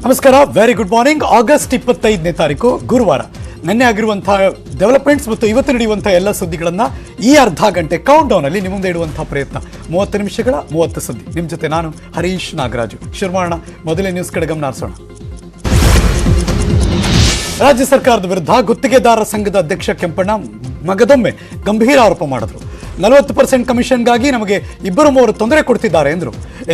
ನಮಸ್ಕಾರ, very good morning. August 25ನೇ ತಾರೀಕು ಗುರುವಾರ. ನಿನ್ನೆ ಆಗಿರುವಂತಹ ಡೆವಲಪ್ಮೆಂಟ್ಸ್ ಮತ್ತು ಇವತ್ತು ನಡೆಯುವಂತಹ ಎಲ್ಲ ಸುದ್ದಿಗಳನ್ನ ಈ ಅರ್ಧ ಗಂಟೆ ಕೌಂಟ್ ಡೌನ್ ಅಲ್ಲಿ ನಿಮ್ಮ ಮುಂದೆ ಇಡುವಂತಹ ಪ್ರಯತ್ನ. 30 ನಿಮಿಷಗಳ 30 ಸುದ್ದಿ. ನಿಮ್ಮ ಜೊತೆ ನಾನು ಹರೀಶ್ ನಾಗರಾಜು. ಶುರು ಮಾಡೋಣ. ಮೊದಲೇ ನ್ಯೂಸ್ ಕಡೆ ಗಮನ ಹರಿಸೋಣ. ರಾಜ್ಯ ಸರ್ಕಾರದ ವಿರುದ್ಧ ಗುತ್ತಿಗೆದಾರರ ಸಂಘದ ಅಧ್ಯಕ್ಷ ಕೆಂಪಣ್ಣ ಮಗದೊಮ್ಮೆ ಗಂಭೀರ ಆರೋಪ ಮಾಡಿದ್ರು. 40% ಕಮಿಷನ್ಗಾಗಿ ನಮಗೆ 2-3 ತೊಂದರೆ ಕೊಡ್ತಿದ್ದಾರೆ ಎಂದರು.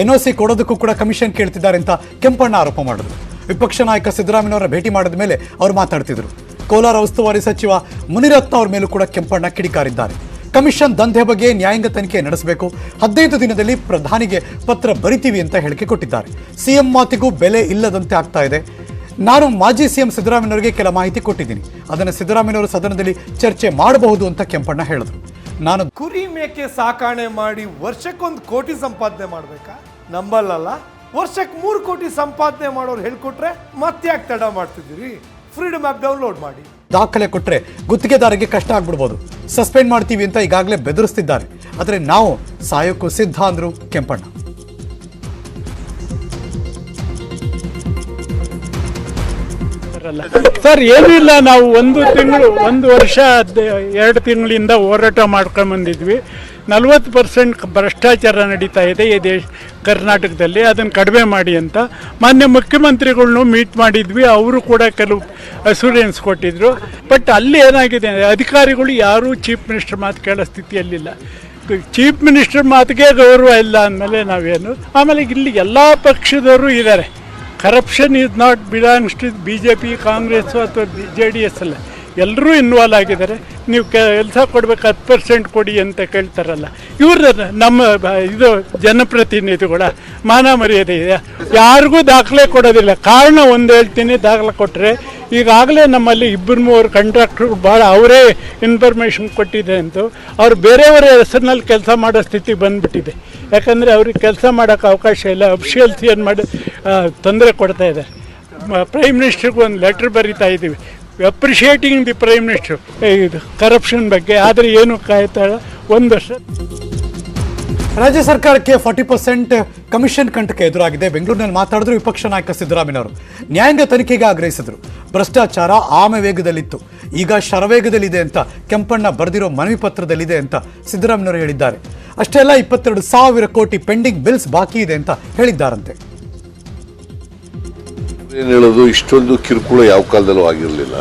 NOC ಕೊಡೋದಕ್ಕೂ ಕೂಡ ಕಮಿಷನ್ ಕೇಳ್ತಿದ್ದಾರೆ ಅಂತ ಕೆಂಪಣ್ಣ ಆರೋಪ ಮಾಡಿದ್ರು. ವಿಪಕ್ಷ ನಾಯಕ ಸಿದ್ದರಾಮಯ್ಯನವರ ಭೇಟಿ ಮಾಡಿದ ಮೇಲೆ ಅವರು ಮಾತಾಡ್ತಿದ್ರು. ಕೋಲಾರ ಉಸ್ತುವಾರಿ ಸಚಿವ ಮುನಿರತ್ನ ಅವರ ಮೇಲೂ ಕೂಡ ಕೆಂಪಣ್ಣ ಕಿಡಿಕಾರಿದ್ದಾರೆ. ಕಮಿಷನ್ ದಂಧೆ ಬಗ್ಗೆ ನ್ಯಾಯಾಂಗ ತನಿಖೆ ನಡೆಸಬೇಕು, 15 ದಿನದಲ್ಲಿ ಪ್ರಧಾನಿಗೆ ಪತ್ರ ಬರಿತೀವಿ ಅಂತ ಹೇಳಿಕೆ ಕೊಟ್ಟಿದ್ದಾರೆ. ಸಿಎಂ ಮಾತಿಗೂ ಬೆಲೆ ಇಲ್ಲದಂತೆ ಆಗ್ತಾ ಇದೆ. ನಾನು ಮಾಜಿ ಸಿಎಂ ಸಿದ್ದರಾಮಯ್ಯನವರಿಗೆ ಕೆಲ ಮಾಹಿತಿ ಕೊಟ್ಟಿದ್ದೀನಿ, ಅದನ್ನು ಸಿದ್ದರಾಮಯ್ಯನವರು ಸದನದಲ್ಲಿ ಚರ್ಚೆ ಮಾಡಬಹುದು ಅಂತ ಕೆಂಪಣ್ಣ ಹೇಳಿದ್ರು. ನಾನು ಕುರಿ ಮೇಕೆ ಸಾಕಾಣೆ ಮಾಡಿ ವರ್ಷಕ್ಕೊಂದು ಕೋಟಿ ಸಂಪಾದನೆ ಮಾಡಬೇಕಾ? ನಂಬಲ್ಲಲ್ಲ. ವರ್ಷಕ್ಕೆ 3 ಕೋಟಿ ಸಂಪಾದನೆ ಮಾಡೋರು ಹೇಳ್ಕೊಟ್ರೆ ಮತ್ತೆ ಯಾಕೆ ತಡ ಮಾಡ್ತಿದ್ದೀರಿ? ಫ್ರೀಡಮ್ ಆ್ಯಪ್ ಡೌನ್ಲೋಡ್ ಮಾಡಿ. ದಾಖಲೆ ಕೊಟ್ಟರೆ ಗುತ್ತಿಗೆದಾರರಿಗೆ ಕಷ್ಟ ಆಗ್ಬಿಡ್ಬೋದು, ಸಸ್ಪೆಂಡ್ ಮಾಡ್ತೀವಿ ಅಂತ ಈಗಾಗಲೇ ಬೆದರಿಸ್ತಿದ್ದಾರೆ. ಆದರೆ ನಾವು ಸಾಯೋಕ್ಕೂ ಸಿದ್ಧ ಅಂದ್ರು ಕೆಂಪಣ್ಣ. ಸರ್ ಏನಿಲ್ಲ, ನಾವು 1 ವರ್ಷ 2 ತಿಂಗಳಿಂದ ಹೋರಾಟ ಮಾಡ್ಕೊಂಡು ಬಂದಿದ್ವಿ. 40% ಭ್ರಷ್ಟಾಚಾರ ನಡೀತಾ ಇದೆ ಈ ಕರ್ನಾಟಕದಲ್ಲಿ, ಅದನ್ನು ಕಡಿಮೆ ಮಾಡಿ ಅಂತ ಮಾನ್ಯ ಮುಖ್ಯಮಂತ್ರಿಗಳ್ನು ಮೀಟ್ ಮಾಡಿದ್ವಿ. ಅವರು ಕೂಡ ಕೆಲವು ಅಸೂರೆನ್ಸ್ ಕೊಟ್ಟಿದ್ರು. ಬಟ್ ಅಲ್ಲಿ ಏನಾಗಿದೆ, ಅಧಿಕಾರಿಗಳು ಯಾರೂ ಚೀಫ್ ಮಿನಿಸ್ಟರ್ ಮಾತು ಕೇಳೋ ಸ್ಥಿತಿಯಲ್ಲಿಲ್ಲ. ಚೀಫ್ ಮಿನಿಸ್ಟರ್ ಮಾತಿಗೆ ಗೌರವ ಇಲ್ಲ ಅಂದಮೇಲೆ ನಾವೇನು. ಆಮೇಲೆ ಇಲ್ಲಿ ಎಲ್ಲ ಪಕ್ಷದವರು ಇದ್ದಾರೆ. Corruption is not belongs to BJP, Congress ಅಥವಾ JDS ಅಲ್ಲ, ಎಲ್ಲರೂ ಇನ್ವಾಲ್ವ್ ಆಗಿದ್ದಾರೆ. ನೀವು ಕೆಲಸ ಕೊಡಬೇಕು 10% ಕೊಡಿ ಅಂತ ಕೇಳ್ತಾರಲ್ಲ, ಇವ್ರ ನಮ್ಮ ಇದು ಜನಪ್ರತಿನಿಧಿಗಳ ಮಾನ ಮರ್ಯಾದೆ ಇದೆ. ಯಾರಿಗೂ ದಾಖಲೆ ಕೊಡೋದಿಲ್ಲ. ಕಾರಣ ಒಂದು ಹೇಳ್ತೀನಿ, ದಾಖಲೆ ಕೊಟ್ಟರೆ ಈಗಾಗಲೇ ನಮ್ಮಲ್ಲಿ 2-3 ಕಾಂಟ್ರಾಕ್ಟ್ರು ಭಾಳ ಅವರೇ ಇನ್ಫಾರ್ಮೇಷನ್ ಕೊಟ್ಟಿದೆ ಅಂತ ಅವ್ರು ಬೇರೆಯವರ ಹೆಸರಿನಲ್ಲಿ ಕೆಲಸ ಮಾಡೋ ಸ್ಥಿತಿ ಬಂದುಬಿಟ್ಟಿದೆ. ಯಾಕಂದರೆ ಅವ್ರಿಗೆ ಕೆಲಸ ಮಾಡೋಕ್ಕೆ ಅವಕಾಶ ಇಲ್ಲ. ಅಫಿಷಿಯಲ್ಸ್ ಏನು ಮಾಡಿ ತೊಂದರೆ ಕೊಡ್ತಾ ಇದ್ದಾರೆ. ಪ್ರೈಮ್ ಮಿನಿಸ್ಟರ್ಗೆ ಒಂದು ಲೆಟ್ರ್ ಬರೀತಾ ಇದ್ದೀವಿ, ಅಪ್ರಿಷಿಯೇಟಿಂಗ್ ದಿ ಪ್ರೈಮ್ ಮಿನಿಸ್ಟರ್ ಇದು ಕರಪ್ಷನ್ ಬಗ್ಗೆ. ಆದರೆ ಏನು ಕಾಯ್ತಾಳೆ 1 ವರ್ಷ. ರಾಜ್ಯ ಸರ್ಕಾರಕ್ಕೆ 40% ಕಮಿಷನ್ ಕಂಟಕ ಎದುರಾಗಿದೆ. ಬೆಂಗಳೂರಿನಲ್ಲಿ ಮಾತಾಡಿದ್ರು ವಿಪಕ್ಷ ನಾಯಕ ಸಿದ್ದರಾಮಯ್ಯನವರು. ನ್ಯಾಯಾಂಗ ತನಿಖೆಗೆ ಆಗ್ರಹಿಸಿದ್ರು. ಭ್ರಷ್ಟಾಚಾರ ಆಮೆ ವೇಗದಲ್ಲಿತ್ತು, ಈಗ ಶರವೇಗದಲ್ಲಿದೆ ಅಂತ ಕೆಂಪಣ್ಣ ಬರೆದಿರೋ ಮನವಿ ಪತ್ರದಲ್ಲಿದೆ ಅಂತ ಸಿದ್ದರಾಮಯ್ಯನವರು ಹೇಳಿದ್ದಾರೆ. ಅಷ್ಟೇ ಅಲ್ಲ, 22,000 ಕೋಟಿ ಪೆಂಡಿಂಗ್ ಬಿಲ್ಸ್ ಬಾಕಿ ಇದೆ ಅಂತ ಹೇಳಿದ್ದಾರಂತೆ. ಏನು ಹೇಳೋದು, ಇಷ್ಟೊಂದು ಕಿರುಕುಳ ಯಾವ ಕಾಲದಲ್ಲೂ ಆಗಿರಲಿಲ್ಲ.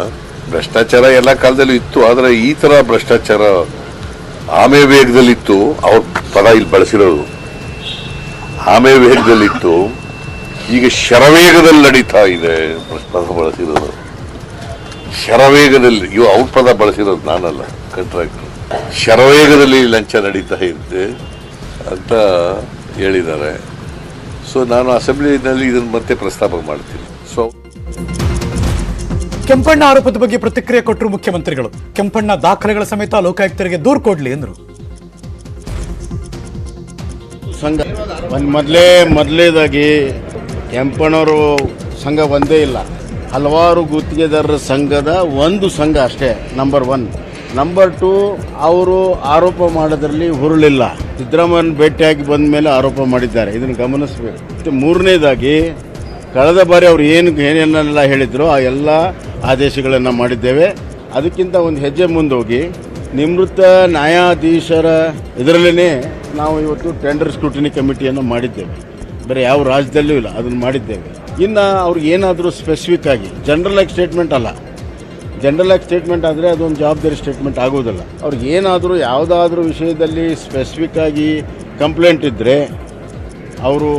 ಭ್ರಷ್ಟಾಚಾರ ಎಲ್ಲ ಕಾಲದಲ್ಲೂ ಇತ್ತು, ಆದರೆ ಈ ತರ ಭ್ರಷ್ಟಾಚಾರ ಆಮೆ ವೇಗದಲ್ಲಿತ್ತು. ಅವ್ರ ಪದ ಇಲ್ಲಿ ಬಳಸಿರೋದು ಆಮೆ ವೇಗದಲ್ಲಿತ್ತು, ಈಗ ಶರವೇಗದಲ್ಲಿ ನಡೀತಾ ಇದೆ. ಪದ ಬಳಸಿರೋದು ಶರವೇಗದಲ್ಲಿ, ಇವು ಅವ್ರ ಪದ ಬಳಸಿರೋದು ನಾನಲ್ಲ, ಕಾಂಟ್ರಾಕ್ಟರ್. ಶರವೇಗದಲ್ಲಿ ಲಂಚ ನಡೀತಾ ಇದೆ ಅಂತ ಹೇಳಿದ್ದಾರೆ. ಸೊ ನಾನು ಅಸೆಂಬ್ಲಿನಲ್ಲಿ ಇದನ್ನು ಮತ್ತೆ ಪ್ರಸ್ತಾಪ ಮಾಡ್ತೀನಿ. ಸೊ ಕೆಂಪಣ್ಣ ಆರೋಪದ ಬಗ್ಗೆ ಪ್ರತಿಕ್ರಿಯೆ ಕೊಟ್ಟರು ಮುಖ್ಯಮಂತ್ರಿಗಳು. ಕೆಂಪಣ್ಣ ದಾಖಲೆಗಳ ಸಮೇತ ಲೋಕಾಯುಕ್ತರಿಗೆ ದೂರು ಕೊಡ್ಲಿ ಎಂದರು. ಸಂಘ ಮೊದಲೇದಾಗಿ ಕೆಂಪಣ್ಣವರು ಸಂಘ ಒಂದೇ ಇಲ್ಲ, ಹಲವಾರು ಗುತ್ತಿಗೆದಾರರ ಸಂಘದ ಒಂದು ಸಂಘ ಅಷ್ಟೇ. ನಂಬರ್ 1. ನಂಬರ್ 2, ಅವರು ಆರೋಪ ಮಾಡೋದ್ರಲ್ಲಿ ಹುರುಳಿಲ್ಲ. ಸಿದ್ದರಾಮಯ್ಯನ ಭೇಟಿಯಾಗಿ ಬಂದ ಮೇಲೆ ಆರೋಪ ಮಾಡಿದ್ದಾರೆ, ಇದನ್ನು ಗಮನಿಸಬೇಕು. ಮತ್ತು 3ನೇದಾಗಿ, ಕಳೆದ ಬಾರಿ ಅವರು ಏನೇನೆಲ್ಲ ಹೇಳಿದ್ರು ಆ ಎಲ್ಲ ಆದೇಶಗಳನ್ನು ಮಾಡಿದ್ದೇವೆ. ಅದಕ್ಕಿಂತ ಒಂದು ಹೆಜ್ಜೆ ಮುಂದೋಗಿ ನಿವೃತ್ತ ನ್ಯಾಯಾಧೀಶರ ಇದರಲ್ಲೇ ನಾವು ಇವತ್ತು ಟೆಂಡರ್ ಸ್ಕ್ರೂಟಿನಿ ಕಮಿಟಿಯನ್ನು ಮಾಡಿದ್ದೇವೆ. ಬೇರೆ ಯಾವ ರಾಜ್ಯದಲ್ಲೂ ಇಲ್ಲ, ಅದನ್ನು ಮಾಡಿದ್ದೇವೆ. ಇನ್ನು ಅವ್ರಿಗೆ ಏನಾದರೂ ಸ್ಪೆಸಿಫಿಕ್ ಆಗಿ, ಜನರಲ್ ಆಗಿ ಸ್ಟೇಟ್ಮೆಂಟ್ ಅಲ್ಲ, ಜನರಲ್ ಆಗಿ ಸ್ಟೇಟ್ಮೆಂಟ್ ಆದರೆ ಅದೊಂದು ಜವಾಬ್ದಾರಿ ಸ್ಟೇಟ್ಮೆಂಟ್ ಆಗೋದಿಲ್ಲ. ಅವ್ರಿಗೆ ಏನಾದರೂ ಯಾವುದಾದ್ರೂ ವಿಷಯದಲ್ಲಿ ಸ್ಪೆಸಿಫಿಕ್ ಆಗಿ ಕಂಪ್ಲೇಂಟ್ ಇದ್ದರೆ ಅವರು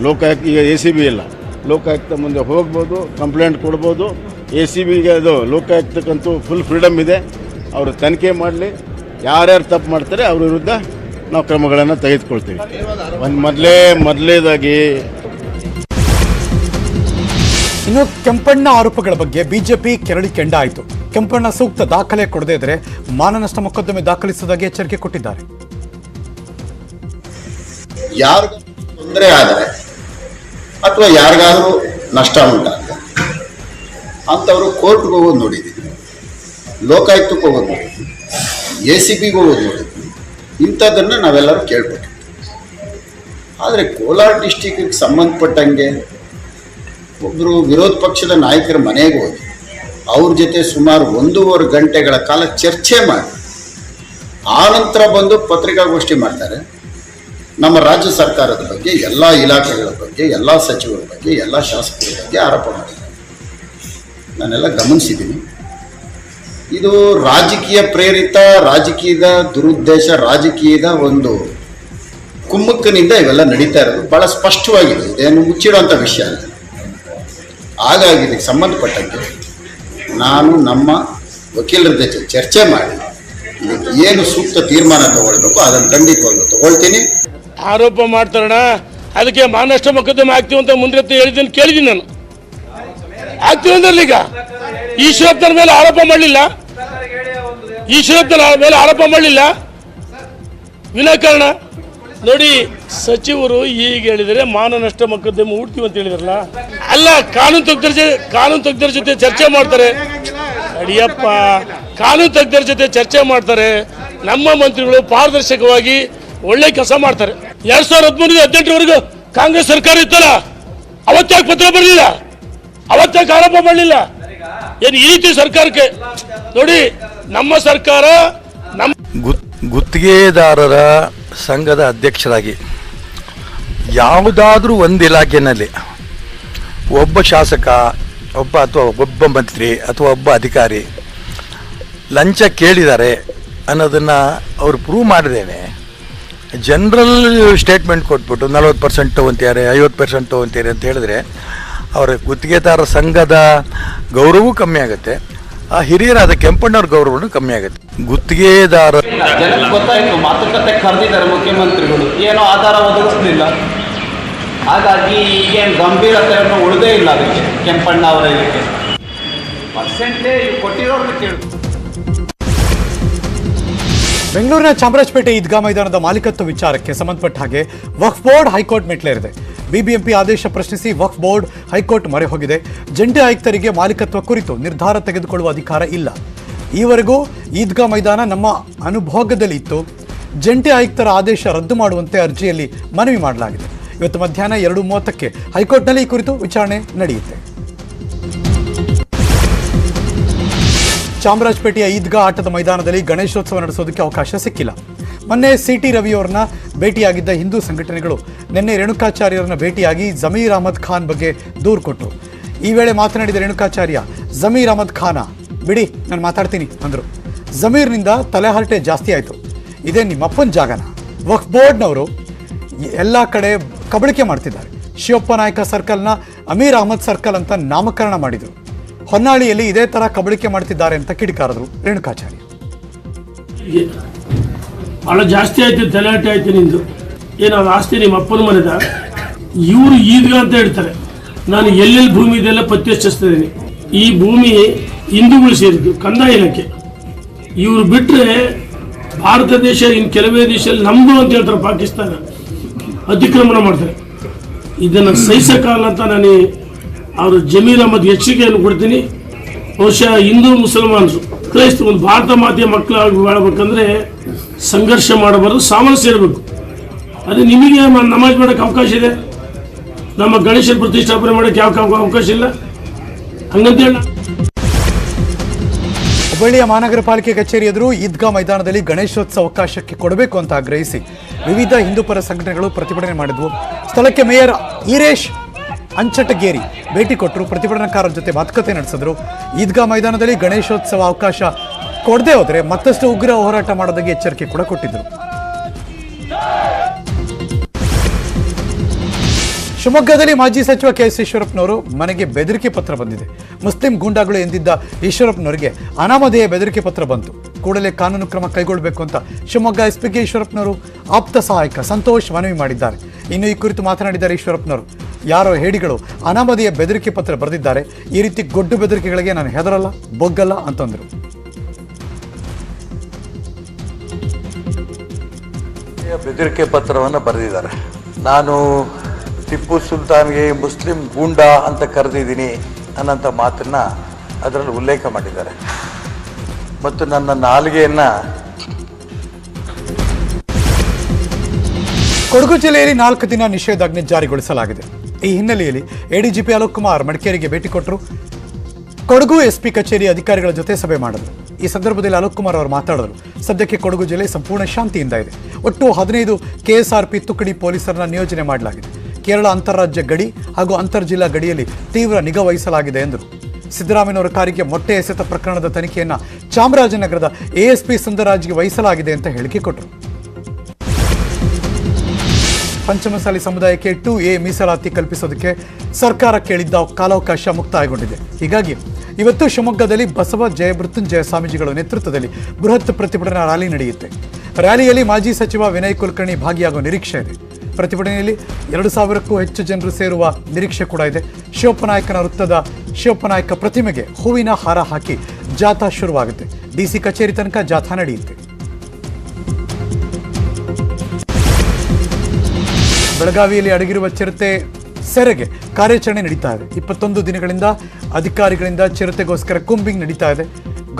ಲೋಕಾಯುಕ್ತ, ಈಗ ACB ಇಲ್ಲ, ಲೋಕಾಯುಕ್ತ ಮುಂದೆ ಹೋಗ್ಬೋದು, ಕಂಪ್ಲೇಂಟ್ ಕೊಡ್ಬೋದು. ACBಗೆ ಅದು ಲೋಕಾಯುಕ್ತಕ್ಕಂತೂ ಫುಲ್ ಫ್ರೀಡಮ್ ಇದೆ. ಅವರು ತನಿಖೆ ಮಾಡಲಿ, ಯಾರ್ಯಾರು ತಪ್ಪು ಮಾಡ್ತಾರೆ ಅವ್ರ ವಿರುದ್ಧ ನಾವು ಕ್ರಮಗಳನ್ನು ತೆಗೆದುಕೊಳ್ತೀವಿ. ಮೊದಲೇದಾಗಿ ಇನ್ನು ಕೆಂಪಣ್ಣ ಆರೋಪಗಳ ಬಗ್ಗೆ ಬಿಜೆಪಿ ಕೆರಳಿ ಕೆಂಡ ಆಯಿತು. ಕೆಂಪಣ್ಣ ಸೂಕ್ತ ದಾಖಲೆ ಕೊಡದೇ ಇದ್ರೆ ಮಾನನಷ್ಟ ಮೊಕದ್ದಮೆ ದಾಖಲಿಸುವುದಾಗಿ ಎಚ್ಚರಿಕೆ ಕೊಟ್ಟಿದ್ದಾರೆ. ಯಾರಿಗೂ ತೊಂದರೆ ಆದರೆ ಅಥವಾ ಯಾರಿಗಾದರೂ ನಷ್ಟ ಉಂಟಾದರೆ ಅಂಥವರು ಕೋರ್ಟ್ಗೆ ಹೋಗೋದು ನೋಡಿದ್ದೀವಿ, ಲೋಕಾಯುಕ್ತಕ್ಕೆ ಹೋಗೋದು ನೋಡಿದ್ವಿ, ACBಗೆ ಹೋಗೋದು ನೋಡಿದ್ವಿ. ಇಂಥದ್ದನ್ನು ನಾವೆಲ್ಲರೂ ಕೇಳ್ಬಿಟ್ಟು. ಆದರೆ ಕೋಲಾರ ಡಿಸ್ಟಿಕ್ಕಿಗೆ ಸಂಬಂಧಪಟ್ಟಂಗೆ ಒಬ್ಬರು ವಿರೋಧ ಪಕ್ಷದ ನಾಯಕರ ಮನೆಗೆ ಹೋಗಿ ಅವ್ರ ಜೊತೆ ಸುಮಾರು 1.5 ಗಂಟೆಗಳ ಕಾಲ ಚರ್ಚೆ ಮಾಡಿ ಆನಂತರ ಬಂದು ಪತ್ರಿಕಾಗೋಷ್ಠಿ ಮಾಡ್ತಾರೆ. ನಮ್ಮ ರಾಜ್ಯ ಸರ್ಕಾರದ ಬಗ್ಗೆ, ಎಲ್ಲ ಇಲಾಖೆಗಳ ಬಗ್ಗೆ, ಎಲ್ಲ ಸಚಿವರ ಬಗ್ಗೆ, ಎಲ್ಲ ಶಾಸಕರ ಬಗ್ಗೆ ಆರೋಪ ಮಾಡಿದ್ದಾರೆ. ನಾನೆಲ್ಲ ಗಮನಿಸಿದ್ದೀನಿ. ಇದು ರಾಜಕೀಯ ಪ್ರೇರಿತ, ರಾಜಕೀಯದ ದುರುದ್ದೇಶ, ರಾಜಕೀಯದ ಒಂದು ಕುಮ್ಮಕ್ಕಿನಿಂದ ಇವೆಲ್ಲ ನಡೀತಾ ಇರೋದು ಭಾಳ ಸ್ಪಷ್ಟವಾಗಿದೆ. ಇದೇನು ಮುಚ್ಚಿಡುವಂಥ ವಿಷಯ ಅಲ್ಲ. ಹಾಗಾಗಿ ಇದಕ್ಕೆ ಸಂಬಂಧಪಟ್ಟಂತೆ ನಾನು ನಮ್ಮ ವಕೀಲರ ಜೊತೆ ಚರ್ಚೆ ಮಾಡಿ ಏನು ಸೂಕ್ತ ತೀರ್ಮಾನ ತಗೊಳ್ಬೇಕು ಅದನ್ನು ಖಂಡಿತವಾಗ್ಲೂ ತಗೊಳ್ತೀನಿ. ಆರೋಪ ಮಾಡ್ತಾರಣ, ಅದಕ್ಕೆ ಮಾನಷ್ಟ ಮೊಕದ್ದಮೆ ಆಗ್ತೀವಿ ಅಂತ ಮುಂದೆ ಹೇಳಿದ್ದೀನಿ, ಕೇಳಿದ್ದೀನಿ ನಾನು. ಆಗ್ತೀವಿ ಅಂದ್ರೆ ಈಗ ಈಶ್ವರಪ್ಪನ ಮೇಲೆ ಆರೋಪ ಮಾಡಲಿಲ್ಲ, ಈಶ್ವರಪ್ಪನ ಮೇಲೆ ಆರೋಪ ಮಾಡಲಿಲ್ಲ ವಿನಾಕಾರಣ. ನೋಡಿ, ಸಚಿವರು ಈಗ ಹೇಳಿದರೆ ಮಾನನಷ್ಟ ಮೊಕದ್ದಮೆ ಹೂಡ್ತೀವಿ ಅಂತ ಹೇಳಿದ್ರಲ್ಲ, ಅಲ್ಲ ಕಾನೂನು ತಜ್ಞರ ಜೊತೆ ಚರ್ಚೆ ಮಾಡ್ತಾರೆ. ಅಡಿಯಪ್ಪ, ಕಾನೂನು ತಜ್ಞರ ಜೊತೆ ಚರ್ಚೆ ಮಾಡ್ತಾರೆ. ನಮ್ಮ ಮಂತ್ರಿಗಳು ಪಾರದರ್ಶಕವಾಗಿ ಒಳ್ಳೆ ಕೆಲಸ ಮಾಡ್ತಾರೆ. 2013-18ವರೆಗೂ ಕಾಂಗ್ರೆಸ್ ಸರ್ಕಾರ ಇತ್ತಲ್ಲ, ಅವತ್ತಾಗ ಪತ್ರ ಬರಲಿಲ್ಲ, ಅವತ್ತಾಗ ಆರೋಪ ಮಾಡಲಿಲ್ಲ. ಏನು ಈ ರೀತಿ ಸರ್ಕಾರಕ್ಕೆ ನೋಡಿ, ನಮ್ಮ ಸರ್ಕಾರ ಗುತ್ತಿಗೆದಾರರ ಸಂಘದ ಅಧ್ಯಕ್ಷರಾಗಿ ಯಾವುದಾದ್ರೂ ಒಂದು ಇಲಾಖೆಯಲ್ಲಿ ಒಬ್ಬ ಶಾಸಕ, ಒಬ್ಬ ಮಂತ್ರಿ ಅಥವಾ ಒಬ್ಬ ಅಧಿಕಾರಿ ಲಂಚ ಕೇಳಿದ್ದಾರೆ ಅನ್ನೋದನ್ನು ಅವರು ಪ್ರೂವ್ ಮಾಡಿದ್ದೇನೆ. ಜನರಲ್ ಸ್ಟೇಟ್ಮೆಂಟ್ ಕೊಟ್ಬಿಟ್ಟು 40% ತೊಗೊತಾರೆ, 50% ತೊಗೊತಾರೆ ಅಂತ ಹೇಳಿದ್ರೆ ಅವರ ಗುತ್ತಿಗೆದಾರರ ಸಂಘದ ಗೌರವವೂ ಕಮ್ಮಿ ಆಗುತ್ತೆ, ಆ ಹಿರಿಯರಾದ ಕೆಂಪಣ್ಣವ್ರ ಗೌರವನೂ ಕಮ್ಮಿ ಆಗುತ್ತೆ. ಗುತ್ತಿಗೆದಾರ ಜನಕ್ಕೆ ಗೊತ್ತಾಯಿತು, ಮಾತುಕತೆ ಕರೆದಿದ್ದಾರೆ ಮುಖ್ಯಮಂತ್ರಿಗಳು, ಏನೋ ಆಧಾರ ಒದಗಿಸಲಿಲ್ಲ. ಹಾಗಾಗಿ ಈಗೇನು ಗಂಭೀರತೆಯನ್ನು ಉಳಿದೇ ಇಲ್ಲ ಅದಕ್ಕೆ ಕೆಂಪಣ್ಣ ಅವರ ಇದಕ್ಕೆ ಪರ್ಸೆಂಟೇಜ್ ಕೊಟ್ಟಿರೋರ್ನ ಕೇಳು. ಬೆಂಗಳೂರಿನ ಚಾಮರಾಜಪೇಟೆ ಈದ್ಗಾ ಮೈದಾನದ ಮಾಲೀಕತ್ವ ವಿಚಾರಕ್ಕೆ ಸಂಬಂಧಪಟ್ಟ ಹಾಗೆ ವಕ್ಫ್ ಬೋರ್ಡ್ ಹೈಕೋರ್ಟ್ ಮೆಟ್ಲೇರಿದೆ. ಬಿಬಿಎಂಪಿ ಆದೇಶ ಪ್ರಶ್ನಿಸಿ ವಕ್ಫ್ ಬೋರ್ಡ್ ಹೈಕೋರ್ಟ್ ಮೊರೆ ಹೋಗಿದೆ. ಜಂಟಿ ಆಯುಕ್ತರಿಗೆ ಮಾಲೀಕತ್ವ ಕುರಿತು ನಿರ್ಧಾರ ತೆಗೆದುಕೊಳ್ಳುವ ಅಧಿಕಾರ ಇಲ್ಲ. ಈವರೆಗೂ ಈದ್ಗಾ ಮೈದಾನ ನಮ್ಮ ಅನುಭೋಗದಲ್ಲಿ ಇತ್ತು. ಜಂಟಿ ಆಯುಕ್ತರ ಆದೇಶ ರದ್ದು ಮಾಡುವಂತೆ ಅರ್ಜಿಯಲ್ಲಿ ಮನವಿ ಮಾಡಲಾಗಿದೆ. ಇವತ್ತು ಮಧ್ಯಾಹ್ನ 2:30ಕ್ಕೆ ಹೈಕೋರ್ಟ್ನಲ್ಲಿ ಈ ಕುರಿತು ವಿಚಾರಣೆ ನಡೆಯುತ್ತೆ. ಚಾಮರಾಜಪೇಟೆಯ ಈದ್ಗಾ ಆಟದ ಮೈದಾನದಲ್ಲಿ ಗಣೇಶೋತ್ಸವ ನಡೆಸೋದಕ್ಕೆ ಅವಕಾಶ ಸಿಕ್ಕಿಲ್ಲ. ಮೊನ್ನೆ ಸಿಟಿ ರವಿಯವರನ್ನ ಭೇಟಿಯಾಗಿದ್ದ ಹಿಂದೂ ಸಂಘಟನೆಗಳು ನಿನ್ನೆ ರೇಣುಕಾಚಾರ್ಯರನ್ನ ಭೇಟಿಯಾಗಿ ಜಮೀರ್ ಅಹಮದ್ ಖಾನ್ ಬಗ್ಗೆ ದೂರು ಕೊಟ್ಟರು. ಈ ವೇಳೆ ಮಾತನಾಡಿದ ರೇಣುಕಾಚಾರ್ಯ, ಜಮೀರ್ ಅಹಮದ್ ಖಾನ ಬಿಡಿ, ನಾನು ಮಾತಾಡ್ತೀನಿ ಅಂದರು. ಜಮೀರ್ನಿಂದ ತಲೆಹರಟೆ ಜಾಸ್ತಿ ಆಯಿತು. ಇದೇ ನಿಮ್ಮಪ್ಪನ ಜಾಗನ? ವಕ್ಫ್ ಬೋರ್ಡ್ನವರು ಎಲ್ಲ ಕಡೆ ಕಬಳಿಕೆ ಮಾಡ್ತಿದ್ದಾರೆ. ಶಿವಪ್ಪ ನಾಯಕ ಸರ್ಕಲ್ನ ಅಮೀರ್ ಅಹಮದ್ ಸರ್ಕಲ್ ಅಂತ ನಾಮಕರಣ ಮಾಡಿದರು. ಹೊನ್ನಾಳಿಯಲ್ಲಿ ಇದೇ ತರ ಕಬಳಿಕೆ ಮಾಡ್ತಿದ್ದಾರೆ ಅಂತ ಕಿಡಿಕಾರರು ರೇಣುಕಾಚಾರ್ಯ. ಭಾಳ ಜಾಸ್ತಿ ಆಯ್ತು, ತಲೆಹರಟೆ ಆಯ್ತು ನಿಂದು. ಏನು ಅದು ಆಸ್ತಿ ನಿಮ್ಮ ಅಪ್ಪನ ಮನೆದ? ಇವರು ಈದ್ಗಾ ಅಂತ ಹೇಳ್ತಾರೆ. ನಾನು ಎಲ್ಲೆಲ್ಲಿ ಭೂಮಿ ಇದೆಲ್ಲ ಪತ್ತೆ ಹಚ್ಚಿಸ್ತಿದ್ದೀನಿ. ಈ ಭೂಮಿ ಹಿಂದೂಗಳು ಸೇರಿದ್ದು, ಕಂದಾಯ ಇಲಾಖೆ. ಇವರು ಬಿಟ್ಟರೆ ಭಾರತ ದೇಶ ಇನ್ನು ಕೆಲವೇ ದೇಶದಲ್ಲಿ ನಮ್ಮದು ಅಂತ ಹೇಳ್ತಾರೆ. ಪಾಕಿಸ್ತಾನ ಅತಿಕ್ರಮಣ ಮಾಡ್ತಾರೆ. ಇದನ್ನು ಸಹಿಸಕ್ಕಾಗಲ್ಲ ಅಂತ ನಾನು ಅವರು ಜಮೀರ್ ಅಹಮದ್ ಎಚ್ಚರಿಕೆಯನ್ನು ಕೊಡ್ತೀನಿ. ಬಹುಶಃ ಹಿಂದೂ ಮುಸಲ್ಮಾನರು ಕ್ರೈಸ್ತರು ಭಾರತ ಮಾತೆಯ ಮಕ್ಕಳಾಗಿ ಬಾಳಬೇಕಂದ್ರೆ ಸಂಘರ್ಷ ಮಾಡಬಾರ್ದು, ಸಾಮರಸ್ಯ ಇರಬೇಕು. ಅದೇ ನಿಮಗೆ ನಮಾಜ್ ಮಾಡೋಕ್ಕೆ ಅವಕಾಶ ಇದೆ, ನಮ್ಮ ಗಣೇಶನ ಪ್ರತಿಷ್ಠಾಪನೆ ಮಾಡೋಕ್ಕೆ ಯಾವ ಅವಕಾಶ ಇಲ್ಲ ಹಂಗಂತ ಹೇಳ. ಹುಬ್ಬಳ್ಳಿಯ ಮಹಾನಗರ ಪಾಲಿಕೆ ಕಚೇರಿ ಎದುರು ಈದ್ಗಾ ಮೈದಾನದಲ್ಲಿ ಗಣೇಶೋತ್ಸವ ಅವಕಾಶಕ್ಕೆ ಕೊಡಬೇಕು ಅಂತ ಆಗ್ರಹಿಸಿ ವಿವಿಧ ಹಿಂದೂಪರ ಸಂಘಟನೆಗಳು ಪ್ರತಿಭಟನೆ ಮಾಡಿದ್ವು. ಸ್ಥಳಕ್ಕೆ ಮೇಯರ್ ಈರೇಶ್ ಅಂಚಟಗೇರಿ ಭೇಟಿ ಕೊಟ್ಟರು. ಪ್ರತಿಭಟನಾಕಾರರ ಜೊತೆ ಮಾತುಕತೆ ನಡೆಸಿದ್ರು. ಈದ್ಗಾ ಮೈದಾನದಲ್ಲಿ ಗಣೇಶೋತ್ಸವ ಅವಕಾಶ ಕೊಡದೆ ಹೋದರೆ ಮತ್ತಷ್ಟು ಉಗ್ರ ಹೋರಾಟ ಮಾಡೋದಕ್ಕೆ ಎಚ್ಚರಿಕೆ ಕೂಡ ಕೊಟ್ಟಿದ್ದರು. ಶಿವಮೊಗ್ಗದಲ್ಲಿ ಮಾಜಿ ಸಚಿವ ಕೆಎಸ್ ಈಶ್ವರಪ್ಪನವರು ಮನೆಗೆ ಬೆದರಿಕೆ ಪತ್ರ ಬಂದಿದೆ. ಮುಸ್ಲಿಂ ಗೂಂಡಾಗಳು ಎಂದಿದ್ದ ಈಶ್ವರಪ್ಪನವರಿಗೆ ಅನಾಮಧೇಯ ಬೆದರಿಕೆ ಪತ್ರ ಬಂತು. ಕೂಡಲೇ ಕಾನೂನು ಕ್ರಮ ಕೈಗೊಳ್ಳಬೇಕು ಅಂತ ಶಿವಮೊಗ್ಗ ಎಸ್ಪಿಗೆ ಈಶ್ವರಪ್ಪನವರು ಆಪ್ತ ಸಹಾಯಕ ಸಂತೋಷ್ ಮನವಿ ಮಾಡಿದ್ದಾರೆ. ಇನ್ನು ಈ ಕುರಿತು ಮಾತನಾಡಿದ್ದಾರೆ ಈಶ್ವರಪ್ಪನವರು. ಯಾರೋ ಹೇಡಿಗಳು ಅನಾಮಧೇಯ ಬೆದರಿಕೆ ಪತ್ರ ಬರೆದಿದ್ದಾರೆ. ಈ ರೀತಿ ಗೊಡ್ಡು ಬೆದರಿಕೆಗಳಿಗೆ ನಾನು ಹೆದರಲ್ಲ, ಬೊಗ್ಗಲ್ಲ ಅಂತಂದರು. ಬೆದರಿಕೆ ಪತ್ರವನ್ನು ಬರೆದಿದ್ದಾರೆ. ನಾನು ಟಿಪ್ಪು ಸುಲ್ತಾನ್ಗೆ ಮುಸ್ಲಿಂ ಗೂಂಡಾ ಅಂತ ಕರೆದಿದ್ದೀನಿ ಅನ್ನೋಂಥ ಮಾತನ್ನು ಅದರಲ್ಲಿ ಉಲ್ಲೇಖ ಮಾಡಿದ್ದಾರೆ. ಮತ್ತು ನನ್ನ ನಾಲಿಗೆಯನ್ನು ಕೊಡಗು ಜಿಲ್ಲೆಯಲ್ಲಿ 4 ದಿನ ನಿಷೇಧಾಜ್ಞೆ ಜಾರಿಗೊಳಿಸಲಾಗಿದೆ. ಈ ಹಿನ್ನೆಲೆಯಲ್ಲಿ ಎಡಿಜಿಪಿ ಅಲೋಕ್ ಕುಮಾರ್ ಮಡಿಕೇರಿಗೆ ಭೇಟಿ ಕೊಟ್ಟರು. ಕೊಡಗು ಎಸ್ಪಿ ಕಚೇರಿ ಅಧಿಕಾರಿಗಳ ಜೊತೆ ಸಭೆ ಮಾಡಿದ್ರು. ಈ ಸಂದರ್ಭದಲ್ಲಿ ಅಲೋಕ್ ಕುಮಾರ್ ಅವರು ಮಾತಾಡಿದರು. ಸದ್ಯಕ್ಕೆ ಕೊಡಗು ಜಿಲ್ಲೆ ಸಂಪೂರ್ಣ ಶಾಂತಿಯಿಂದ ಇದೆ. ಒಟ್ಟು 15 KSRP ತುಕಡಿ ಪೊಲೀಸರನ್ನ ನಿಯೋಜನೆ ಮಾಡಲಾಗಿದೆ. ಕೇರಳ ಅಂತಾರಾಜ್ಯ ಗಡಿ ಹಾಗೂ ಅಂತರ್ಜಿಲ್ಲಾ ಗಡಿಯಲ್ಲಿ ತೀವ್ರ ನಿಗಾ ವಹಿಸಲಾಗಿದೆ ಎಂದರು. ಸಿದ್ದರಾಮಯ್ಯನವರ ಕಾರಿಗೆ ಮೊಟ್ಟೆ ಎಸೆತ ಪ್ರಕರಣದ ತನಿಖೆಯನ್ನು ಚಾಮರಾಜನಗರದ ASP ಸುಂದರಾಜ್ಗೆ ವಹಿಸಲಾಗಿದೆ ಅಂತ ಹೇಳಿಕೆ ಕೊಟ್ಟರು. ಪಂಚಮಸಾಲಿ ಸಮುದಾಯಕ್ಕೆ 2A ಮೀಸಲಾತಿ ಕಲ್ಪಿಸೋದಕ್ಕೆ ಸರ್ಕಾರ ಕೇಳಿದ್ದ ಕಾಲಾವಕಾಶ ಮುಕ್ತಾಯಗೊಂಡಿದೆ. ಹೀಗಾಗಿ ಇವತ್ತು ಶಿವಮೊಗ್ಗದಲ್ಲಿ ಬಸವ ಜಯ ಮೃತ್ಯುಂಜಯ ಸ್ವಾಮೀಜಿಗಳ ನೇತೃತ್ವದಲ್ಲಿ ಬೃಹತ್ ಪ್ರತಿಭಟನಾ ರ್ಯಾಲಿ ನಡೆಯುತ್ತೆ. ರ್ಯಾಲಿಯಲ್ಲಿ ಮಾಜಿ ಸಚಿವ ವಿನಯ್ ಕುಲಕರ್ಣಿ ಭಾಗಿಯಾಗುವ ನಿರೀಕ್ಷೆ ಇದೆ. ಪ್ರತಿಭಟನೆಯಲ್ಲಿ 2,000ಕ್ಕೂ ಹೆಚ್ಚು ಜನರು ಸೇರುವ ನಿರೀಕ್ಷೆ ಕೂಡ ಇದೆ. ಶಿವಪ್ಪನಾಯಕನ ವೃತ್ತದ ಶಿವಪ್ಪನಾಯಕ ಪ್ರತಿಮೆಗೆ ಹೂವಿನ ಹಾರ ಹಾಕಿ ಜಾಥಾ ಶುರುವಾಗುತ್ತೆ. DC ಕಚೇರಿ ತನಕ ಜಾಥಾ ನಡೆಯುತ್ತೆ. ಬೆಳಗಾವಿಯಲ್ಲಿ ಅಡಗಿರುವ ಚಿರತೆ ಸೆರೆಗೆ ಕಾರ್ಯಾಚರಣೆ ನಡೀತಾ ಇದೆ. 21 ದಿನಗಳಿಂದ ಅಧಿಕಾರಿಗಳಿಂದ ಚಿರತೆಗೋಸ್ಕರ ಕೂಂಬಿಂಗ್ ನಡೀತಾ ಇದೆ.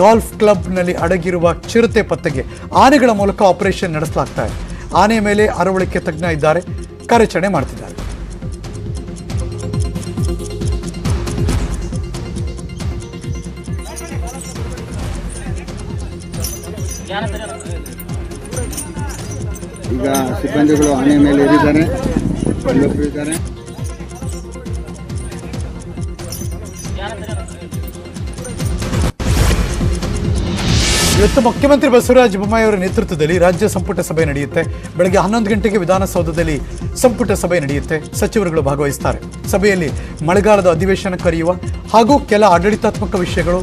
ಗಾಲ್ಫ್ ಕ್ಲಬ್ನಲ್ಲಿ ಅಡಗಿರುವ ಚಿರತೆ ಪತ್ತೆಗೆ ಆನೆಗಳ ಮೂಲಕ ಆಪರೇಷನ್ ನಡೆಸಲಾಗ್ತಾ ಇದೆ. ಆನೆ ಮೇಲೆ ಅರವಳಿಕೆ ತಜ್ಞ ಇದ್ದಾರೆ, ಕಾರ್ಯಾಚರಣೆ ಮಾಡ್ತಿದ್ದಾರೆ. ಈಗ ಸಿಬ್ಬಂದಿಗಳು ಆನೆ ಮೇಲೆ ಇರಿದ್ದಾರೆ, ಇದ್ದಾರೆ. ಇವತ್ತು ಮುಖ್ಯಮಂತ್ರಿ ಬಸವರಾಜ ಬೊಮ್ಮಾಯಿ ಅವರ ನೇತೃತ್ವದಲ್ಲಿ ರಾಜ್ಯ ಸಂಪುಟ ಸಭೆ ನಡೆಯುತ್ತೆ. ಬೆಳಗ್ಗೆ 11 ಗಂಟೆಗೆ ವಿಧಾನಸೌಧದಲ್ಲಿ ಸಂಪುಟ ಸಭೆ ನಡೆಯುತ್ತೆ. ಸಚಿವರುಗಳು ಭಾಗವಹಿಸುತ್ತಾರೆ. ಸಭೆಯಲ್ಲಿ ಮಳೆಗಾಲದ ಅಧಿವೇಶನ ಕರೆಯುವ ಹಾಗೂ ಕೆಲ ಆಡಳಿತಾತ್ಮಕ ವಿಷಯಗಳು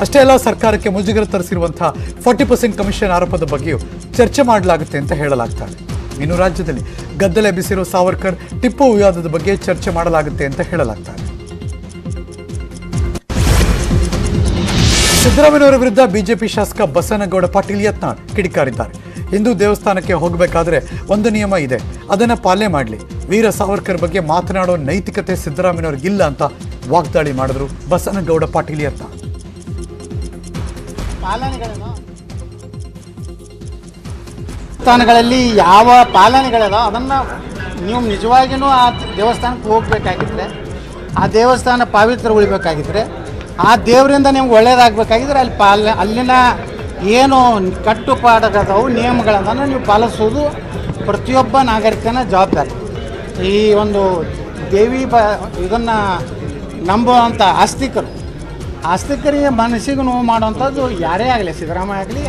ಅಷ್ಟೇ ಅಲ್ಲ, ಸರ್ಕಾರಕ್ಕೆ ಮುಜುಗರ ತರಿಸಿರುವಂತಹ 40% ಕಮಿಷನ್ ಆರೋಪದ ಬಗ್ಗೆಯೂ ಚರ್ಚೆ ಮಾಡಲಾಗುತ್ತೆ ಅಂತ ಹೇಳಲಾಗ್ತಾ ಇದೆ. ಇನ್ನು ರಾಜ್ಯದಲ್ಲಿ ಗದ್ದಲ ಎಬ್ಬಿಸಿರುವ ಸಾವರ್ಕರ್ ಟಿಪ್ಪು ವಿವಾದದ ಬಗ್ಗೆ ಚರ್ಚೆ ಮಾಡಲಾಗುತ್ತೆ ಅಂತ ಹೇಳಲಾಗ್ತಾ ಇದೆ. ಸಿದ್ದರಾಮಯ್ಯನವರ ವಿರುದ್ಧ ಬಿಜೆಪಿ ಶಾಸಕ ಬಸನಗೌಡ ಪಾಟೀಲ್ ಯತ್ನಾಳ್ ಕಿಡಿಕಾರಿದ್ದಾರೆ. ಹಿಂದೂ ದೇವಸ್ಥಾನಕ್ಕೆ ಹೋಗಬೇಕಾದ್ರೆ ಒಂದು ನಿಯಮ ಇದೆ, ಅದನ್ನು ಪಾಲನೆ ಮಾಡಲಿ. ವೀರ ಸಾವರ್ಕರ್ ಬಗ್ಗೆ ಮಾತನಾಡೋ ನೈತಿಕತೆ ಸಿದ್ದರಾಮಯ್ಯನವ್ರಿಗಿಲ್ಲ ಅಂತ ವಾಗ್ದಾಳಿ ಮಾಡಿದ್ರು ಬಸನಗೌಡ ಪಾಟೀಲ್ ಯತ್ನಾಳ್. ದೇವಸ್ಥಾನಗಳಲ್ಲಿ ಯಾವ ಪಾಲನೆಗಳಿದಾವ ಅದನ್ನು ನೀವು ನಿಜವಾಗಿಯೂ ಆ ದೇವಸ್ಥಾನಕ್ಕೆ ಹೋಗಬೇಕಾಗಿದ್ರೆ, ಆ ದೇವಸ್ಥಾನ ಪವಿತ್ರ ಉಳಿಬೇಕಾಗಿದ್ರೆ, ಆ ದೇವರಿಂದ ನಿಮ್ಗೆ ಒಳ್ಳೇದಾಗಬೇಕಾಗಿದ್ರೆ ಅಲ್ಲಿನ ಏನು ಕಟ್ಟುಪಾಡುಗಳದಾವು ನಿಯಮಗಳನ್ನು ನೀವು ಪಾಲಿಸೋದು ಪ್ರತಿಯೊಬ್ಬ ನಾಗರಿಕನ ಜವಾಬ್ದಾರಿ. ಈ ಒಂದು ದೇವಿ ಇದನ್ನು ನಂಬುವಂಥ ಆಸ್ತಿಕರಿಗೆ ಮನಸ್ಸಿಗೆ ನೋವು ಮಾಡುವಂಥದ್ದು ಯಾರೇ ಆಗಲಿ, ಸಿದ್ದರಾಮಯ್ಯ ಆಗಲಿ.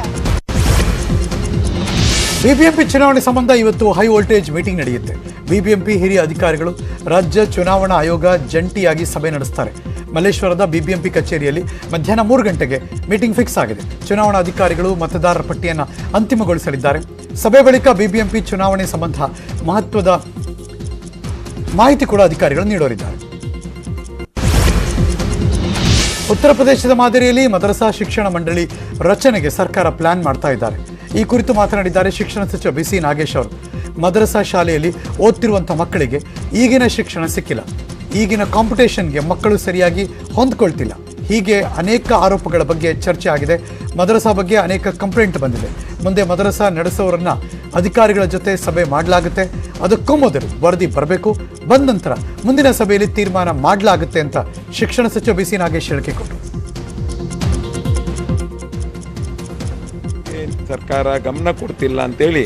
ಬಿಬಿಎಂಪಿ ಚುನಾವಣೆ ಸಂಬಂಧ ಇವತ್ತು ಹೈ ವೋಲ್ಟೇಜ್ ಮೀಟಿಂಗ್ ನಡೆಯುತ್ತೆ. ಬಿಬಿಎಂಪಿ ಹಿರಿಯ ಅಧಿಕಾರಿಗಳು ರಾಜ್ಯ ಚುನಾವಣಾ ಆಯೋಗ ಜಂಟಿಯಾಗಿ ಸಭೆ ನಡೆಸ್ತಾರೆ. ಮಲ್ಲೇಶ್ವರದ ಬಿಬಿಎಂಪಿ ಕಚೇರಿಯಲ್ಲಿ ಮಧ್ಯಾಹ್ನ 3 ಗಂಟೆಗೆ ಮೀಟಿಂಗ್ ಫಿಕ್ಸ್ ಆಗಿದೆ. ಚುನಾವಣಾ ಅಧಿಕಾರಿಗಳು ಮತದಾರರ ಪಟ್ಟಿಯನ್ನು ಅಂತಿಮಗೊಳಿಸಲಿದ್ದಾರೆ. ಸಭೆ ಬಳಿಕ ಬಿಬಿಎಂಪಿ ಚುನಾವಣೆ ಸಂಬಂಧ ಮಹತ್ವದ ಮಾಹಿತಿ ಕೂಡ ಅಧಿಕಾರಿಗಳು ನೀಡೋರಿದ್ದಾರೆ. ಉತ್ತರ ಪ್ರದೇಶದ ಮಾದರಿಯಲ್ಲಿ ಮದರಸಾ ಶಿಕ್ಷಣ ಮಂಡಳಿ ರಚನೆಗೆ ಸರ್ಕಾರ ಪ್ಲಾನ್ ಮಾಡ್ತಾ ಇದ್ದಾರೆ. ಈ ಕುರಿತು ಮಾತನಾಡಿದ್ದಾರೆ ಶಿಕ್ಷಣ ಸಚಿವ BC ನಾಗೇಶ್ ಅವರು. ಮದರಸಾ ಶಾಲೆಯಲ್ಲಿ ಓದ್ತಿರುವಂಥ ಮಕ್ಕಳಿಗೆ ಈಗಿನ ಶಿಕ್ಷಣ ಸಿಕ್ಕಿಲ್ಲ, ಈಗಿನ ಕಾಂಪಿಟೇಷನ್ಗೆ ಮಕ್ಕಳು ಸರಿಯಾಗಿ ಹೊಂದ್ಕೊಳ್ತಿಲ್ಲ, ಹೀಗೆ ಅನೇಕ ಆರೋಪಗಳ ಬಗ್ಗೆ ಚರ್ಚೆ ಆಗಿದೆ. ಮದರಸಾ ಬಗ್ಗೆ ಅನೇಕ ಕಂಪ್ಲೇಂಟ್ ಬಂದಿದೆ. ಮುಂದೆ ಮದರಸಾ ನಡೆಸೋರನ್ನ ಅಧಿಕಾರಿಗಳ ಜೊತೆ ಸಭೆ ಮಾಡಲಾಗುತ್ತೆ. ಅದಕ್ಕೂ ಮೊದಲು ವರದಿ ಬರಬೇಕು, ಬಂದ ನಂತರ ಮುಂದಿನ ಸಭೆಯಲ್ಲಿ ತೀರ್ಮಾನ ಮಾಡಲಾಗುತ್ತೆ ಅಂತ ಶಿಕ್ಷಣ ಸಚಿವ BC ನಾಗೇಶ್ ಹೇಳಿಕೆ ಕೊಟ್ಟರು. ಸರ್ಕಾರ ಗಮನ ಕೊಡ್ತಿಲ್ಲ ಅಂತೇಳಿ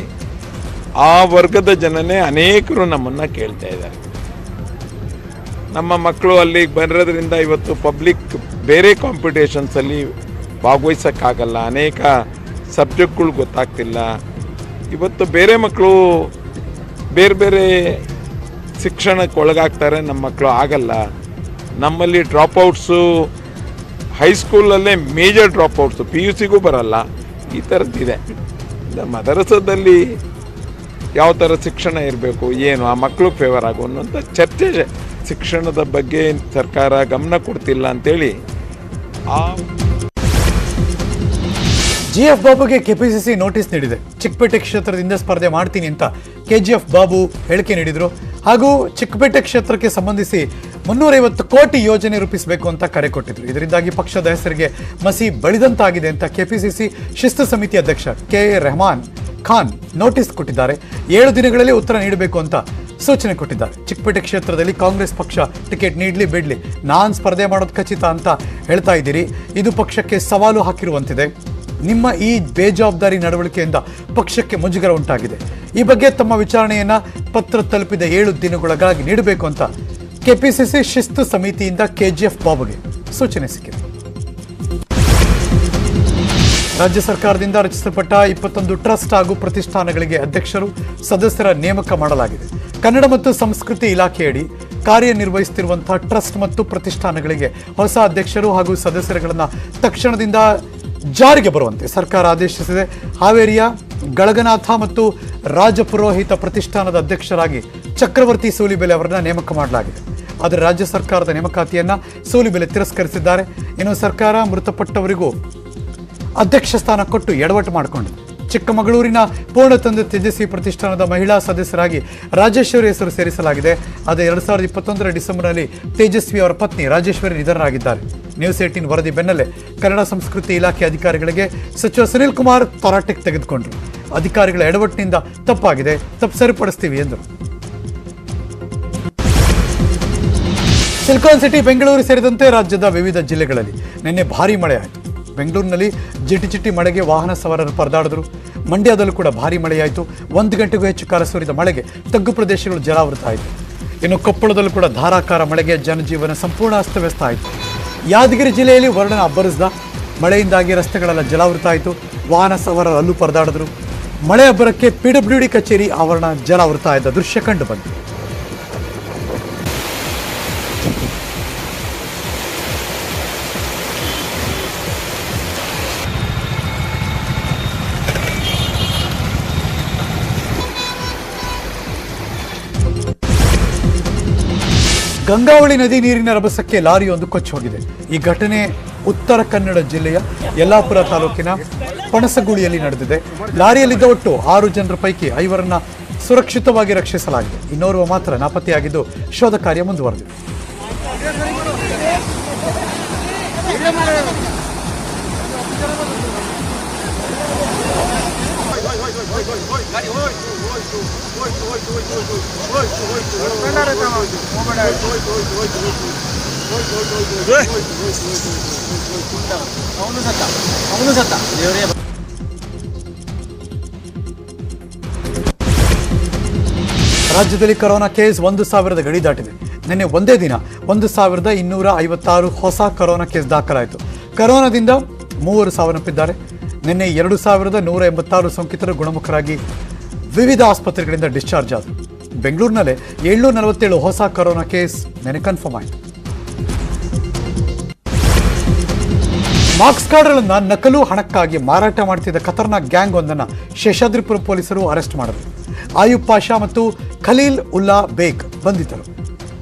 ಆ ವರ್ಗದ ಜನನೇ ಅನೇಕರು ನಮ್ಮನ್ನು ಕೇಳ್ತಾ ಇದ್ದಾರೆ. ನಮ್ಮ ಮಕ್ಕಳು ಅಲ್ಲಿಗೆ ಬರೋದ್ರಿಂದ ಇವತ್ತು ಪಬ್ಲಿಕ್ ಬೇರೆ ಕಾಂಪಿಟೇಷನ್ಸಲ್ಲಿ ಭಾಗವಹಿಸೋಕ್ಕಾಗಲ್ಲ, ಅನೇಕ ಸಬ್ಜೆಕ್ಟ್ಗಳು ಗೊತ್ತಾಗ್ತಿಲ್ಲ. ಇವತ್ತು ಬೇರೆ ಮಕ್ಕಳು ಬೇರೆ ಬೇರೆ ಶಿಕ್ಷಣಕ್ಕೆ ಒಳಗಾಗ್ತಾರೆ, ನಮ್ಮ ಮಕ್ಕಳು ಆಗಲ್ಲ. ನಮ್ಮಲ್ಲಿ ಡ್ರಾಪ್ಔಟ್ಸು ಹೈಸ್ಕೂಲಲ್ಲೇ ಮೇಜರ್ ಡ್ರಾಪ್ಔಟ್ಸು, PUCಗೂ ಬರಲ್ಲ. ಈ ಥರದ್ದಿದೆ. ಮದರಸದಲ್ಲಿ ಯಾವ ಥರ ಶಿಕ್ಷಣ ಇರಬೇಕು, ಏನು ಆ ಮಕ್ಕಳು ಫೇವರ್ ಆಗೋ ಅನ್ನೋಂಥ ಚರ್ಚೆ, ಶಿಕ್ಷಣದ ಬಗ್ಗೆ ಸರ್ಕಾರ ಗಮನ ಕೊಡ್ತಿಲ್ಲ ಅಂತೇಳಿ GF ಬಾಬುಗೆ KPCC ನೋಟಿಸ್ ನೀಡಿದೆ. ಚಿಕ್ಕಪೇಟೆ ಕ್ಷೇತ್ರದಿಂದ ಸ್ಪರ್ಧೆ ಮಾಡ್ತೀನಿ ಅಂತ KGF ಬಾಬು ಹೇಳಿಕೆ ನೀಡಿದರು. ಹಾಗೂ ಚಿಕ್ಕಪೇಟೆ ಕ್ಷೇತ್ರಕ್ಕೆ ಸಂಬಂಧಿಸಿ 350 ಕೋಟಿ ಯೋಜನೆ ರೂಪಿಸಬೇಕು ಅಂತ ಕರೆ ಕೊಟ್ಟಿದ್ರು. ಇದರಿಂದಾಗಿ ಪಕ್ಷದ ಹೆಸರಿಗೆ ಮಸಿ ಬಳಿದಂತಾಗಿದೆ ಅಂತ KPCC ಶಿಸ್ತು ಸಮಿತಿ ಅಧ್ಯಕ್ಷ KA ರೆಹಮಾನ್ ಖಾನ್ ನೋಟಿಸ್ ಕೊಟ್ಟಿದ್ದಾರೆ. 7 ದಿನಗಳಲ್ಲಿ ಉತ್ತರ ನೀಡಬೇಕು ಅಂತ ಸೂಚನೆ ಕೊಟ್ಟಿದ್ದಾರೆ. ಚಿಕ್ಕಪೇಟೆ ಕ್ಷೇತ್ರದಲ್ಲಿ ಕಾಂಗ್ರೆಸ್ ಪಕ್ಷ ಟಿಕೆಟ್ ನೀಡಲಿ ಬಿಡಲಿ, ನಾನು ಸ್ಪರ್ಧೆ ಮಾಡೋದು ಖಚಿತ ಅಂತ ಹೇಳ್ತಾ ಇದ್ದೀರಿ. ಇದು ಪಕ್ಷಕ್ಕೆ ಸವಾಲು ಹಾಕಿರುವಂತಿದೆ. ನಿಮ್ಮ ಈ ಬೇಜವಾಬ್ದಾರಿ ನಡವಳಿಕೆಯಿಂದ ಪಕ್ಷಕ್ಕೆ ಮುಜುಗರ ಉಂಟಾಗಿದೆ. ಈ ಬಗ್ಗೆ ತಮ್ಮ ವಿಚಾರಣೆಯನ್ನ ಪತ್ರ ತಲುಪಿದ 7 ದಿನಗಳೊಳಗಾಗಿ ನೀಡಬೇಕು ಅಂತ ಕೆಪಿಸಿಸಿ ಶಿಸ್ತು ಸಮಿತಿಯಿಂದ KGF ಬಾಬುಗೆ ಸೂಚನೆ ಸಿಕ್ಕಿದೆ. ರಾಜ್ಯ ಸರ್ಕಾರದಿಂದ ರಚಿಸಲ್ಪಟ್ಟ 21 ಟ್ರಸ್ಟ್ ಹಾಗೂ ಪ್ರತಿಷ್ಠಾನಗಳಿಗೆ ಅಧ್ಯಕ್ಷರು ಸದಸ್ಯರ ನೇಮಕ ಮಾಡಲಾಗಿದೆ. ಕನ್ನಡ ಮತ್ತು ಸಂಸ್ಕೃತಿ ಇಲಾಖೆಯಡಿ ಕಾರ್ಯನಿರ್ವಹಿಸುತ್ತಿರುವಂತಹ ಟ್ರಸ್ಟ್ ಮತ್ತು ಪ್ರತಿಷ್ಠಾನಗಳಿಗೆ ಹೊಸ ಅಧ್ಯಕ್ಷರು ಹಾಗೂ ಸದಸ್ಯರುಗಳನ್ನು ತಕ್ಷಣದಿಂದ ಜಾರಿಗೆ ಬರುವಂತೆ ಸರ್ಕಾರ ಆದೇಶಿಸಿದೆ. ಹಾವೇರಿಯ ಗಳಗನಾಥ ಮತ್ತು ರಾಜಪುರೋಹಿತ ಪ್ರತಿಷ್ಠಾನದ ಅಧ್ಯಕ್ಷರಾಗಿ ಚಕ್ರವರ್ತಿ ಸೂಲಿಬೆಲೆ ಅವರನ್ನ ನೇಮಕ ಮಾಡಲಾಗಿದೆ. ಆದರೆ ರಾಜ್ಯ ಸರ್ಕಾರದ ನೇಮಕಾತಿಯನ್ನ ಸೂಲಿಬೆಲೆ ತಿರಸ್ಕರಿಸಿದ್ದಾರೆ. ಇನ್ನು ಸರ್ಕಾರ ಮೃತಪಟ್ಟವರಿಗೂ ಅಧ್ಯಕ್ಷ ಸ್ಥಾನ ಕೊಟ್ಟು ಎಡವಟ್ಟು ಮಾಡಿಕೊಂಡಿದೆ. ಚಿಕ್ಕಮಗಳೂರಿನ ಪೂರ್ಣತಂದೆ ತೇಜಸ್ವಿ ಪ್ರತಿಷ್ಠಾನದ ಮಹಿಳಾ ಸದಸ್ಯರಾಗಿ ರಾಜೇಶ್ವರಿ ಹೆಸರು ಸೇರಿಸಲಾಗಿದೆ. ಆದರೆ 2021 ಡಿಸೆಂಬರ್ನಲ್ಲಿ ತೇಜಸ್ವಿ ಅವರ ಪತ್ನಿ ರಾಜೇಶ್ವರಿ ನಿಧನರಾಗಿದ್ದಾರೆ. ನ್ಯೂಸ್ 18 ವರದಿ ಬೆನ್ನಲ್ಲೇ ಕನ್ನಡ ಸಂಸ್ಕೃತಿ ಇಲಾಖೆ ಅಧಿಕಾರಿಗಳಿಗೆ ಸಚಿವ ಸುನೀಲ್ ಕುಮಾರ್ ತರಾಟೆಗೆ ತೆಗೆದುಕೊಂಡರು. ಅಧಿಕಾರಿಗಳ ಎಡವಟ್ಟಿನಿಂದ ತಪ್ಪಾಗಿದೆ, ತಪ್ಪು ಸರಿಪಡಿಸ್ತೀವಿ ಎಂದರು. ಸಿಲಿಕಾನ್ ಸಿಟಿ ಬೆಂಗಳೂರು ಸೇರಿದಂತೆ ರಾಜ್ಯದ ವಿವಿಧ ಜಿಲ್ಲೆಗಳಲ್ಲಿ ನಿನ್ನೆ ಭಾರೀ ಮಳೆ ಆಯಿತು. ಬೆಂಗಳೂರಿನಲ್ಲಿ ಜಿಟಿ ಮಳೆಗೆ ವಾಹನ ಸವಾರರು ಪರದಾಡಿದ್ರು. ಮಂಡ್ಯದಲ್ಲೂ ಕೂಡ ಭಾರೀ ಮಳೆಯಾಯಿತು. 1 ಗಂಟೆಗೂ ಹೆಚ್ಚು ಕಾಲ ಸುರಿದ ಮಳೆಗೆ ತಗ್ಗು ಪ್ರದೇಶಗಳು ಜಲಾವೃತ ಆಯಿತು. ಇನ್ನು ಕೊಪ್ಪಳದಲ್ಲೂ ಕೂಡ ಧಾರಾಕಾರ ಮಳೆಗೆ ಜನಜೀವನ ಸಂಪೂರ್ಣ ಅಸ್ತವ್ಯಸ್ತ ಆಯಿತು. ಯಾದಗಿರಿ ಜಿಲ್ಲೆಯಲ್ಲಿ ವರ್ಣನ ಅಬ್ಬರಿಸಿದ ಮಳೆಯಿಂದಾಗಿ ರಸ್ತೆಗಳೆಲ್ಲ ಜಲಾವೃತ ಆಯಿತು. ವಾಹನ ಸವಾರರು ಅಲ್ಲೂ ಪರದಾಡಿದ್ರು. ಮಳೆ ಅಬ್ಬರಕ್ಕೆ PWD ಕಚೇರಿ ಆವರಣ ಜಲಾವೃತ ಆದ ದೃಶ್ಯ ಕಂಡು ಬಂತು. ಗಂಗಾವಳಿ ನದಿ ನೀರಿನ ರಭಸಕ್ಕೆ ಲಾರಿಯೊಂದು ಕೊಚ್ಚಿ ಹೋಗಿದೆ. ಈ ಘಟನೆ ಉತ್ತರ ಕನ್ನಡ ಜಿಲ್ಲೆಯ ಯಲ್ಲಾಪುರ ತಾಲೂಕಿನ ಪಣಸಗುಳಿಯಲ್ಲಿ ನಡೆದಿದೆ. ಲಾರಿಯಲ್ಲಿದ್ದ ಒಟ್ಟು 6 ಜನರ ಪೈಕಿ 5ರನ್ನ ಸುರಕ್ಷಿತವಾಗಿ ರಕ್ಷಿಸಲಾಗಿದೆ. ಇನ್ನೋರ್ವ ಮಾತ್ರ ನಾಪತ್ತೆಯಾಗಿದ್ದು ಶೋಧ ಕಾರ್ಯ ಮುಂದುವರೆದಿದೆ. ರಾಜ್ಯದಲ್ಲಿ ಕೊರೋನಾ ಕೇಸ್ 1,000 ಗಡಿ ದಾಟಿದೆ. ನಿನ್ನೆ ಒಂದೇ ದಿನ 1,256 ಹೊಸ ಕೊರೋನಾ ಕೇಸ್ ದಾಖಲಾಯಿತು. ಕೊರೋನಾದಿಂದ 3 ಸಾವನ್ನಪ್ಪಿದ್ದಾರೆ. ನಿನ್ನೆ 2,186 ಸೋಂಕಿತರು ಗುಣಮುಖರಾಗಿ ವಿವಿಧ ಆಸ್ಪತ್ರೆಗಳಿಂದ ಡಿಸ್ಚಾರ್ಜ್ ಆದರು. ಬೆಂಗಳೂರಿನಲ್ಲೇ 747 ಹೊಸ ಕೊರೋನಾ ಕೇಸ್ ನಿನ್ನೆ ಕನ್ಫರ್ಮ್ ಆಯಿತು. ಮಾರ್ಕ್ಸ್ ಕಾರ್ಡ್ಗಳನ್ನು ನಕಲು ಹಣಕ್ಕಾಗಿ ಮಾರಾಟ ಮಾಡ್ತಿದ್ದ ಖತರ್ನಾಕ್ ಗ್ಯಾಂಗ್ ಒಂದನ್ನು ಶೇಷಾದ್ರಿಪುರ ಪೊಲೀಸರು ಅರೆಸ್ಟ್ ಮಾಡಿದರು. ಆಯುಬ್ ಪಾಷಾ ಮತ್ತು ಖಲೀಲ್ ಉಲ್ಲಾ ಬೇಗ್ ಬಂಧಿತರು.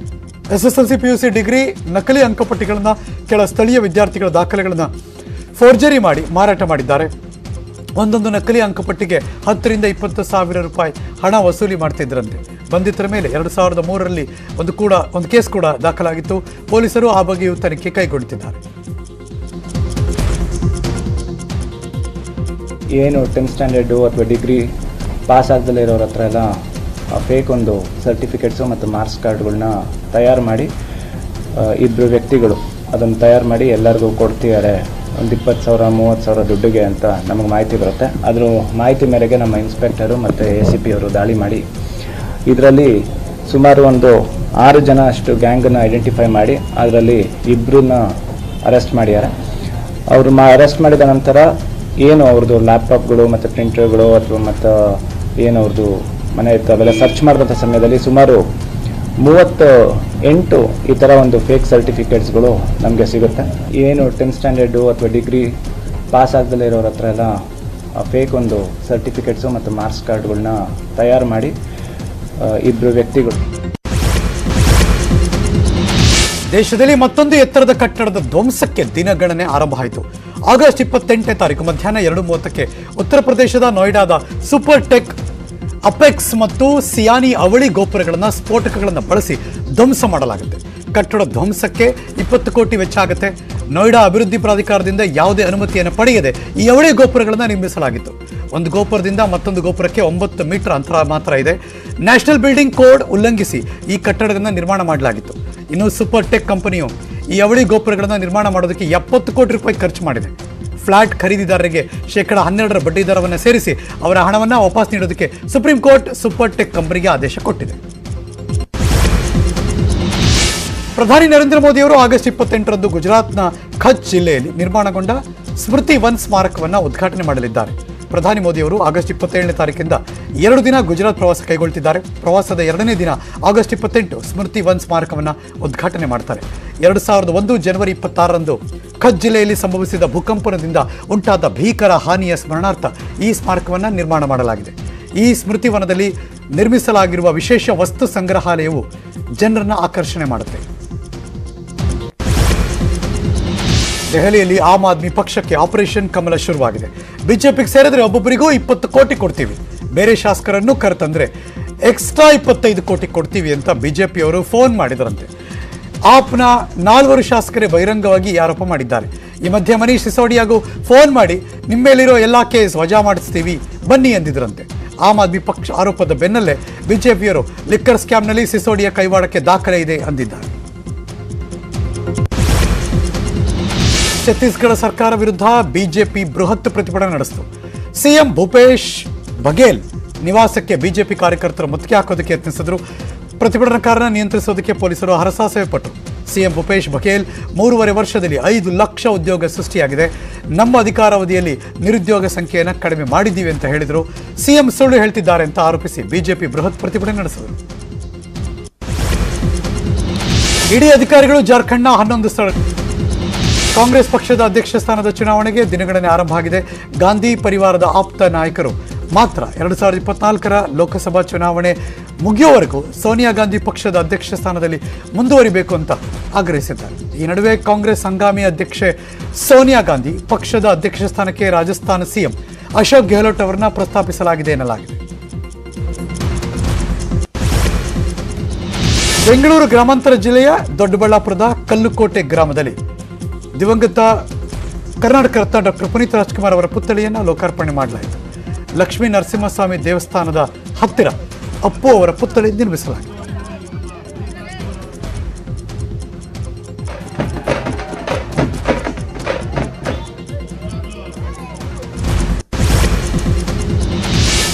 SSLC PUC ಡಿಗ್ರಿ ನಕಲಿ ಅಂಕಪಟ್ಟಿಗಳನ್ನು ಕೆಲ ಸ್ಥಳೀಯ ವಿದ್ಯಾರ್ಥಿಗಳ ದಾಖಲೆಗಳನ್ನು ಫೋರ್ಜರಿ ಮಾಡಿ ಮಾರಾಟ ಮಾಡಿದ್ದಾರೆ. ಒಂದೊಂದು ನಕಲಿ ಅಂಕಪಟ್ಟಿಗೆ 10 ರಿಂದ 20 ಸಾವಿರ ರೂಪಾಯಿ ಹಣ ವಸೂಲಿ ಮಾಡ್ತಿದ್ರಂತೆ. ಬಂಧಿತರ ಮೇಲೆ 2003ರಲ್ಲಿ ಒಂದು ಕೇಸ್ ಕೂಡ ದಾಖಲಾಗಿತ್ತು. ಪೊಲೀಸರು ಆ ಬಗ್ಗೆಯೂ ತನಿಖೆ ಕೈಗೊಳ್ಳುತ್ತಿದ್ದಾರೆ. ಏನು 10th ಸ್ಟ್ಯಾಂಡರ್ಡು ಅಥವಾ ಡಿಗ್ರಿ ಪಾಸ್ ಆಗದಲ್ಲೇ ಇರೋರ ಹತ್ರ ಎಲ್ಲ ಫೇಕ್ ಒಂದು ಸರ್ಟಿಫಿಕೇಟ್ಸು ಮತ್ತು ಮಾರ್ಕ್ಸ್ ಕಾರ್ಡ್ಗಳನ್ನ ತಯಾರು ಮಾಡಿ 2 ವ್ಯಕ್ತಿಗಳು ಅದನ್ನು ತಯಾರು ಮಾಡಿ ಎಲ್ಲರಿಗೂ ಕೊಡ್ತಿದ್ದಾರೆ. ಒಂದು 20,000 30,000 ದುಡ್ಡಿಗೆ ಅಂತ ನಮಗೆ ಮಾಹಿತಿ ಬರುತ್ತೆ. ಅದ್ರ ಮಾಹಿತಿ ಮೇರೆಗೆ ನಮ್ಮ ಇನ್ಸ್ಪೆಕ್ಟರು ಮತ್ತು ACP ಅವರು ದಾಳಿ ಮಾಡಿ ಇದರಲ್ಲಿ ಸುಮಾರು ಒಂದು 6 ಜನ ಅಷ್ಟು ಗ್ಯಾಂಗನ್ನು ಐಡೆಂಟಿಫೈ ಮಾಡಿ ಅದರಲ್ಲಿ 2 ಅರೆಸ್ಟ್ ಮಾಡಿದ್ದಾರೆ. ಅವರು ಅರೆಸ್ಟ್ ಮಾಡಿದ ನಂತರ ಏನು ಅವ್ರದ್ದು ಲ್ಯಾಪ್ಟಾಪ್ಗಳು ಮತ್ತು ಪ್ರಿಂಟರ್ಗಳು ಅಥವಾ ಮತ್ತು ಏನು ಅವ್ರದ್ದು ಮನೆ ಇತ್ತು ಅವೆಲ್ಲ ಸರ್ಚ್ ಮಾಡಿದಂಥ ಸಮಯದಲ್ಲಿ ಸುಮಾರು 38 ಈ ಥರ ಒಂದು ಫೇಕ್ ಸರ್ಟಿಫಿಕೇಟ್ಸ್ಗಳು ನಮಗೆ ಸಿಗುತ್ತೆ. ಏನು 10th ಸ್ಟ್ಯಾಂಡರ್ಡು ಅಥವಾ ಡಿಗ್ರಿ ಪಾಸ್ ಆಗದಲ್ಲೇ ಇರೋರ ಹತ್ರ ಎಲ್ಲ ಫೇಕ್ ಒಂದು ಸರ್ಟಿಫಿಕೇಟ್ಸು ಮತ್ತು ಮಾರ್ಕ್ಸ್ ಕಾರ್ಡ್ಗಳನ್ನ ತಯಾರು ಮಾಡಿ 2 ವ್ಯಕ್ತಿಗಳು. ದೇಶದಲ್ಲಿ ಮತ್ತೊಂದು ಎತ್ತರದ ಕಟ್ಟಡದ ಧ್ವಂಸಕ್ಕೆ ದಿನಗಣನೆ ಆರಂಭ ಆಯಿತು. ಆಗಸ್ಟ್ 28ನೇ ತಾರೀಕು ಮಧ್ಯಾಹ್ನ 2:30ಕ್ಕೆ ಉತ್ತರ ಪ್ರದೇಶದ ನೋಯ್ಡಾದ ಸೂಪರ್ ಟೆಕ್ ಅಪೆಕ್ಸ್ ಮತ್ತು ಸಿಯಾನಿ ಅವಳಿ ಗೋಪುರಗಳನ್ನು ಸ್ಫೋಟಕಗಳನ್ನು ಬಳಸಿ ಧ್ವಂಸ ಮಾಡಲಾಗುತ್ತೆ. ಕಟ್ಟಡ ಧ್ವಂಸಕ್ಕೆ 20 ಕೋಟಿ ವೆಚ್ಚ ಆಗುತ್ತೆ. ನೋಯ್ಡಾ ಅಭಿವೃದ್ಧಿ ಪ್ರಾಧಿಕಾರದಿಂದ ಯಾವುದೇ ಅನುಮತಿಯನ್ನು ಪಡೆಯದೆ ಈ ಅವಳಿ ಗೋಪುರಗಳನ್ನು ನಿರ್ಮಿಸಲಾಗಿತ್ತು. ಒಂದು ಗೋಪುರದಿಂದ ಮತ್ತೊಂದು ಗೋಪುರಕ್ಕೆ 9 ಮೀಟರ್ ಅಂತರ ಮಾತ್ರ ಇದೆ. ನ್ಯಾಷನಲ್ ಬಿಲ್ಡಿಂಗ್ ಕೋಡ್ ಉಲ್ಲಂಘಿಸಿ ಈ ಕಟ್ಟಡಗಳನ್ನು ನಿರ್ಮಾಣ ಮಾಡಲಾಗಿತ್ತು. ಇನ್ನು ಸೂಪರ್ ಟೆಕ್ ಕಂಪನಿಯು ಈ ಅವಳಿ ಗೋಪುರಗಳನ್ನು ನಿರ್ಮಾಣ ಮಾಡೋದಕ್ಕೆ 70 ಕೋಟಿ ರೂಪಾಯಿ ಖರ್ಚು ಮಾಡಿದೆ. ಫ್ಲಾಟ್ ಖರೀದಿದಾರರಿಗೆ ಶೇಕಡ 12 ಬಡ್ಡಿ ದರವನ್ನು ಸೇರಿಸಿ ಅವರ ಹಣವನ್ನು ವಾಪಸ್ ನೀಡೋದಕ್ಕೆ ಸುಪ್ರೀಂ ಕೋರ್ಟ್ ಸೂಪರ್ ಟೆಕ್ ಕಂಪನಿಗೆ ಆದೇಶ ಕೊಟ್ಟಿದೆ. ಪ್ರಧಾನಿ ನರೇಂದ್ರ ಮೋದಿಯವರು ಆಗಸ್ಟ್ 28ರಂದು ಗುಜರಾತ್ನ ಕಚ್ ಜಿಲ್ಲೆಯಲ್ಲಿ ನಿರ್ಮಾಣಗೊಂಡ ಸ್ಮೃತಿ ವನ್ ಸ್ಮಾರಕವನ್ನು ಉದ್ಘಾಟನೆ ಮಾಡಲಿದ್ದಾರೆ. ಪ್ರಧಾನಿ ಮೋದಿಯವರು ಆಗಸ್ಟ್ 27ನೇ ತಾರೀಕಿಂದ 2 ದಿನ ಗುಜರಾತ್ ಪ್ರವಾಸ ಕೈಗೊಳ್ತಿದ್ದಾರೆ. ಪ್ರವಾಸದ 2ನೇ ದಿನ ಆಗಸ್ಟ್ 28 ಸ್ಮೃತಿ ವನ್ ಸ್ಮಾರಕವನ್ನು ಉದ್ಘಾಟನೆ ಮಾಡ್ತಾರೆ. 2001 ಜನವರಿ 26ರಂದು ಕಚ್ ಜಿಲ್ಲೆಯಲ್ಲಿ ಸಂಭವಿಸಿದ ಭೂಕಂಪನದಿಂದ ಉಂಟಾದ ಭೀಕರ ಹಾನಿಯ ಸ್ಮರಣಾರ್ಥ ಈ ಸ್ಮಾರಕವನ್ನು ನಿರ್ಮಾಣ ಮಾಡಲಾಗಿದೆ. ಈ ಸ್ಮೃತಿ ವನದಲ್ಲಿ ನಿರ್ಮಿಸಲಾಗಿರುವ ವಿಶೇಷ ವಸ್ತು ಸಂಗ್ರಹಾಲಯವು ಜನರನ್ನು ಆಕರ್ಷಣೆ ಮಾಡುತ್ತೆ. ದೆಹಲಿಯಲ್ಲಿ ಆಮ್ ಆದ್ಮಿ ಪಕ್ಷಕ್ಕೆ ಆಪರೇಷನ್ ಕಮಲ ಶುರುವಾಗಿದೆ. ಬಿಜೆಪಿಗೆ ಸೇರಿದ್ರೆ ಒಬ್ಬೊಬ್ಬರಿಗೂ 20 ಕೋಟಿ ಕೊಡ್ತೀವಿ, ಬೇರೆ ಶಾಸಕರನ್ನು ಕರೆತಂದ್ರೆ ಎಕ್ಸ್ಟ್ರಾ 25 ಕೋಟಿ ಕೊಡ್ತೀವಿ ಅಂತ ಬಿಜೆಪಿಯವರು ಫೋನ್ ಮಾಡಿದರಂತೆ. ಆಪ್ನ 4 ಶಾಸಕರೇ ಬಹಿರಂಗವಾಗಿ ಆರೋಪ ಮಾಡಿದ್ದಾರೆ. ಈ ಮಧ್ಯೆ ಮನೀಶ್ ಸಿಸೋಡಿಯಾಗೂ ಫೋನ್ ಮಾಡಿ ನಿಮ್ಮ ಮೇಲಿರೋ ಎಲ್ಲ ಕೇಸ್ ವಜಾ ಮಾಡಿಸ್ತೀವಿ ಬನ್ನಿ ಎಂದಿದ್ರಂತೆ. ಆಮ್ ಆದ್ಮಿ ಪಕ್ಷ ಆರೋಪದ ಬೆನ್ನಲ್ಲೇ ಬಿಜೆಪಿಯವರು ಲಿಕ್ಕರ್ ಸ್ಕ್ಯಾಮ್ನಲ್ಲಿ ಸಿಸೋಡಿಯಾ ಕೈವಾಡಕ್ಕೆ ದಾಖಲೆ ಇದೆ ಅಂದಿದ್ದಾರೆ. ಛತ್ತೀಸ್ಗಢ ಸರ್ಕಾರ ವಿರುದ್ಧ ಬಿಜೆಪಿ ಬೃಹತ್ ಪ್ರತಿಭಟನೆ ನಡೆಸಿತು. ಸಿಎಂ ಭೂಪೇಶ್ ಬಘೇಲ್ ನಿವಾಸಕ್ಕೆ ಬಿಜೆಪಿ ಕಾರ್ಯಕರ್ತರು ಮುತ್ತಿಗೆ ಹಾಕೋದಕ್ಕೆ ಯತ್ನಿಸಿದ್ರು. ಪ್ರತಿಭಟನಾಕಾರರನ್ನು ನಿಯಂತ್ರಿಸೋದಕ್ಕೆ ಪೊಲೀಸರು ಹರಸಾಹಸ ಪಟ್ಟರು. ಸಿಎಂ ಭೂಪೇಶ್ ಬಘೇಲ್ 3.5 ವರ್ಷದಲ್ಲಿ 5 ಲಕ್ಷ ಉದ್ಯೋಗ ಸೃಷ್ಟಿಯಾಗಿದೆ, ನಮ್ಮ ಅಧಿಕಾರಾವಧಿಯಲ್ಲಿ ನಿರುದ್ಯೋಗ ಸಂಖ್ಯೆಯನ್ನು ಕಡಿಮೆ ಮಾಡಿದ್ದೀವಿ ಅಂತ ಹೇಳಿದರು. ಸಿಎಂ ಸುಳ್ಳು ಹೇಳ್ತಿದ್ದಾರೆ ಅಂತ ಆರೋಪಿಸಿ ಬಿಜೆಪಿ ಬೃಹತ್ ಪ್ರತಿಭಟನೆ ನಡೆಸಿದರು. ಇಡಿ ಅಧಿಕಾರಿಗಳು ಜಾರ್ಖಂಡ್ನ 11 ಸ್ಥಳ ಕಾಂಗ್ರೆಸ್ ಪಕ್ಷದ ಅಧ್ಯಕ್ಷ ಸ್ಥಾನದ ಚುನಾವಣೆಗೆ ದಿನಗಣನೆ ಆರಂಭ ಆಗಿದೆ. ಗಾಂಧಿ ಪರಿವಾರದ ಆಪ್ತ ನಾಯಕರು ಮಾತ್ರ 2024ರ ಲೋಕಸಭಾ ಚುನಾವಣೆ ಮುಗಿಯುವವರೆಗೂ ಸೋನಿಯಾ ಗಾಂಧಿ ಪಕ್ಷದ ಅಧ್ಯಕ್ಷ ಸ್ಥಾನದಲ್ಲಿ ಮುಂದುವರಿಬೇಕು ಅಂತ ಆಗ್ರಹಿಸಿದ್ದಾರೆ. ಈ ನಡುವೆ ಕಾಂಗ್ರೆಸ್ ಹಂಗಾಮಿ ಅಧ್ಯಕ್ಷೆ ಸೋನಿಯಾ ಗಾಂಧಿ ಪಕ್ಷದ ಅಧ್ಯಕ್ಷ ಸ್ಥಾನಕ್ಕೆ ರಾಜಸ್ಥಾನ ಸಿಎಂ ಅಶೋಕ್ ಗೆಹ್ಲೋಟ್ ಅವರನ್ನ ಪ್ರಸ್ತಾಪಿಸಲಾಗಿದೆ ಎನ್ನಲಾಗಿದೆ. ಬೆಂಗಳೂರು ಗ್ರಾಮಾಂತರ ಜಿಲ್ಲೆಯ ದೊಡ್ಡಬಳ್ಳಾಪುರದ ಕಲ್ಲುಕೋಟೆ ಗ್ರಾಮದಲ್ಲಿ ದಿವಂಗತ ಕರ್ನಾಟಕ ರತ್ನ ಡಾಕ್ಟರ್ ಪುನೀತ್ ರಾಜ್ಕುಮಾರ್ ಅವರ ಪುತ್ಥಳಿಯನ್ನು ಲೋಕಾರ್ಪಣೆ ಮಾಡಲಾಯಿತು. ಲಕ್ಷ್ಮೀ ನರಸಿಂಹಸ್ವಾಮಿ ದೇವಸ್ಥಾನದ ಹತ್ತಿರ ಅಪ್ಪು ಅವರ ಪುತ್ಥಳಿ ನಿರ್ಮಿಸಲಾಗಿದೆ.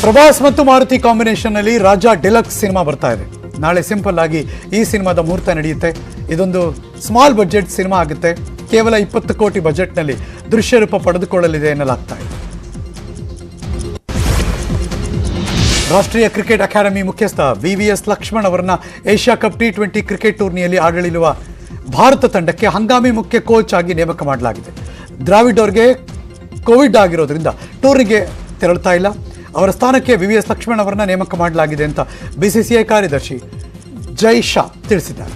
ಪ್ರಭಾಸ್ ಮತ್ತು ಮಾರುತಿ ಕಾಂಬಿನೇಷನ್ ನಲ್ಲಿ ರಾಜಾ ಡಿಲಕ್ಸ್ ಸಿನಿಮಾ ಬರ್ತಾ ಇದೆ. ನಾಳೆ ಸಿಂಪಲ್ ಆಗಿ ಈ ಸಿನಿಮಾದ ಮುಹೂರ್ತ ನಡೆಯುತ್ತೆ. ಇದೊಂದು ಸ್ಮಾಲ್ ಬಜೆಟ್ ಸಿನಿಮಾ ಆಗುತ್ತೆ. ಕೇವಲ 20 ಕೋಟಿ ಬಜೆಟ್ನಲ್ಲಿ ದೃಶ್ಯ ರೂಪ ಪಡೆದುಕೊಳ್ಳಲಿದೆ ಎನ್ನಲಾಗ್ತಾ ಇದೆ. ರಾಷ್ಟ್ರೀಯ ಕ್ರಿಕೆಟ್ ಅಕಾಡೆಮಿ ಮುಖ್ಯಸ್ಥ VVS ಲಕ್ಷ್ಮಣ್ ಅವರನ್ನ ಏಷ್ಯಾ ಕಪ್ T20 ಕ್ರಿಕೆಟ್ ಟೂರ್ನಿಯಲ್ಲಿ ಆಡಲಿರುವ ಭಾರತ ತಂಡಕ್ಕೆ ಹಂಗಾಮಿ ಮುಖ್ಯ ಕೋಚ್ ಆಗಿ ನೇಮಕ ಮಾಡಲಾಗಿದೆ. ದ್ರಾವಿಡ್ ಅವರಿಗೆ ಕೋವಿಡ್ ಆಗಿರೋದ್ರಿಂದ ಟೂರ್ನಿಗೆ ತೆರಳುತ್ತಾ ಇಲ್ಲ. ಅವರ ಸ್ಥಾನಕ್ಕೆ VVS ಲಕ್ಷ್ಮಣ್ ಅವರನ್ನ ನೇಮಕ ಮಾಡಲಾಗಿದೆ ಅಂತ BCCI ಕಾರ್ಯದರ್ಶಿ ಜೈ ಶಾ ತಿಳಿಸಿದ್ದಾರೆ.